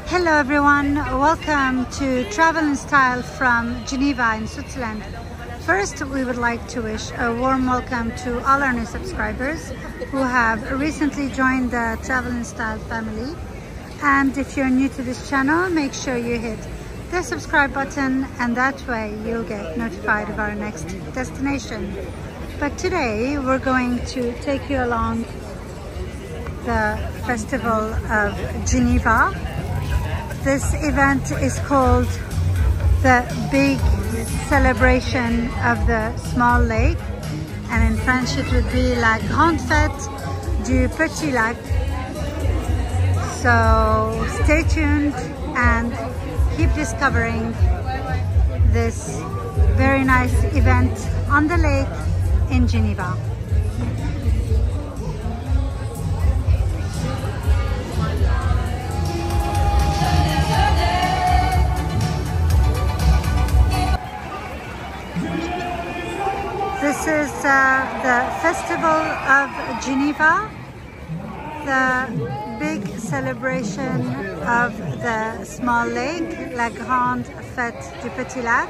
Hello everyone, welcome to Travel in Style from Geneva in Switzerland. First, we would like to wish a warm welcome to all our new subscribers who have recently joined the Travel in Style family. And if you're new to this channel, make sure you hit the subscribe button, and that way you'll get notified of our next destination. But today we're going to take you along the Festival of Geneva. This event is called the Big Celebration of the Small Lake, and in French it would be La Grande Fête du Petit Lac. So stay tuned and keep discovering this very nice event on the lake in Geneva. This is the Festival of Geneva, the big celebration of the small lake, La Grande Fête du Petit Lac.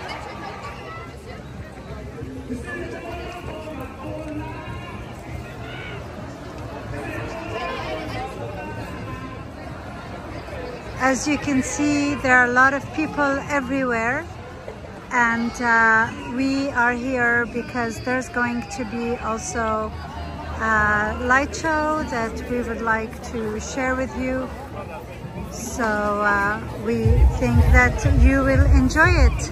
As you can see, there are a lot of people everywhere, and we are here because there's going to be also a light show that we would like to share with you. So we think that you will enjoy it.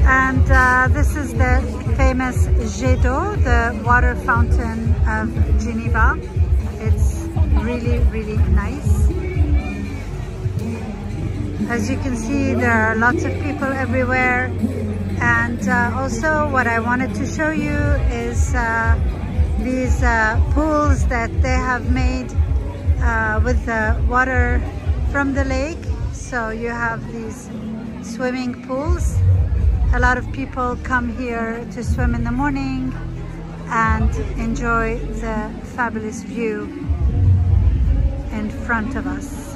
And this is the famous Jet d'eau, the water fountain of Geneva. It's really, really nice. As you can see, there are lots of people everywhere. And also what I wanted to show you is these pools that they have made with the water from the lake. So you have these swimming pools. A lot of people come here to swim in the morning and enjoy the fabulous view in front of us.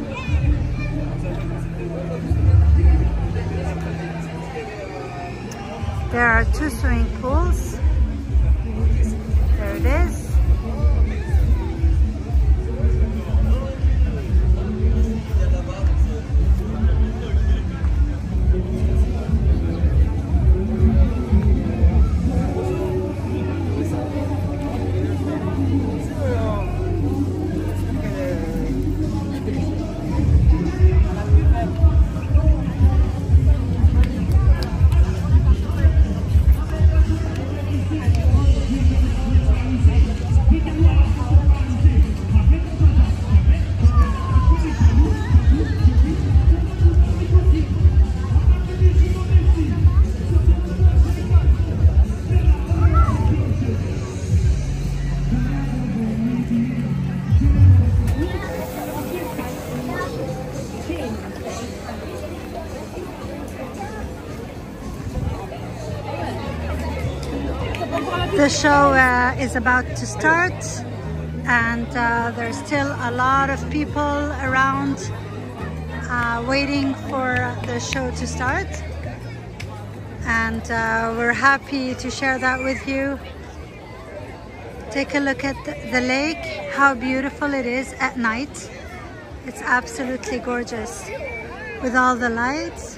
There are two swimming pools. There it is. The show is about to start, and there's still a lot of people around waiting for the show to start, and we're happy to share that with you. Take a look at the lake, how beautiful it is at night. It's absolutely gorgeous with all the lights.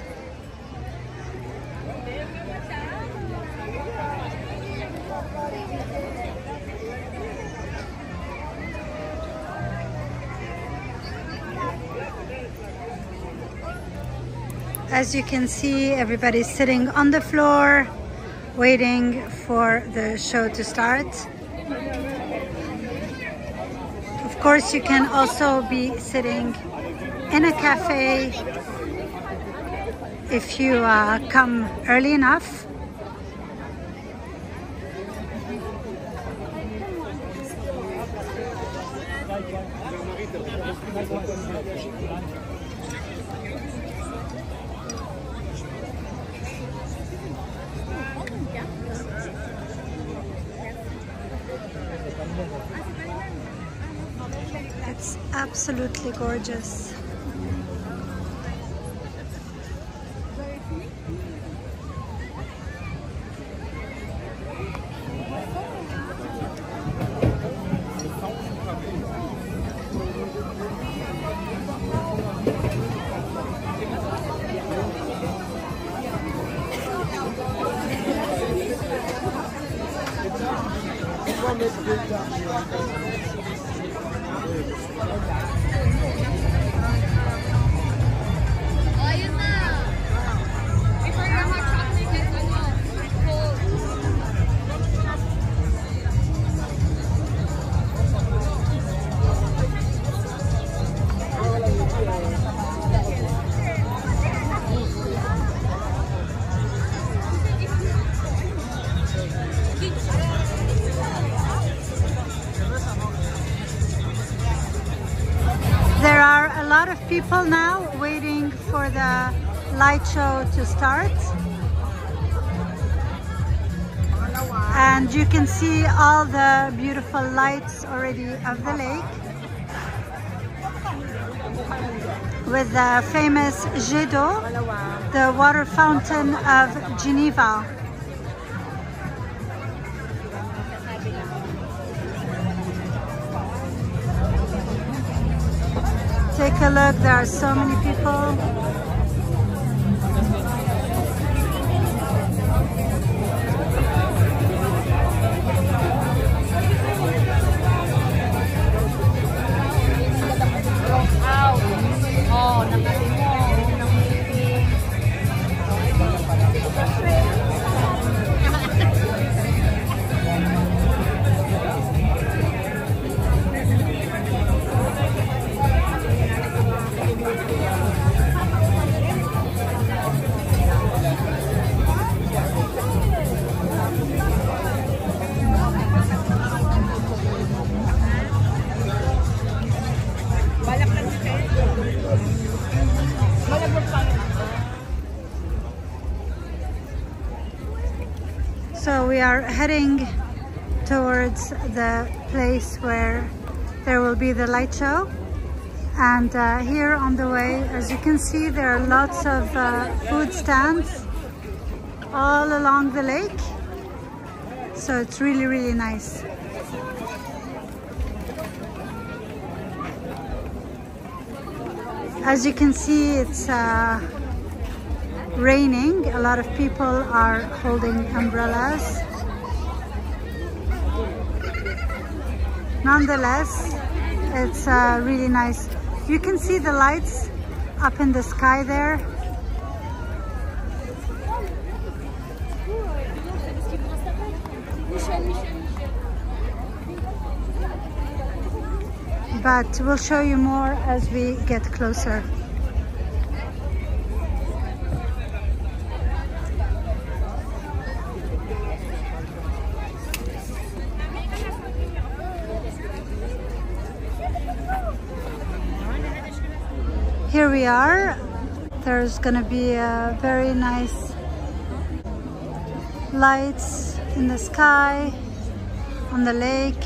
As you can see, everybody's sitting on the floor waiting for the show to start. Of course, you can also be sitting in a cafe if you come early enough. absolutely gorgeous. There are a lot of people now waiting for the light show to start. And you can see all the beautiful lights already of the lake, with the famous jet d'eau, the water fountain of Geneva. Take a look, there are so many people. So we are heading towards the place where there will be the light show. And here on the way, as you can see, there are lots of food stands all along the lake. So it's really, really nice. As you can see, it's raining. A lot of people are holding umbrellas. Nonetheless, it's really nice. You can see the lights up in the sky there. But we'll show you more as we get closer. Here we are. There's gonna be a very nice lights in the sky, on the lake.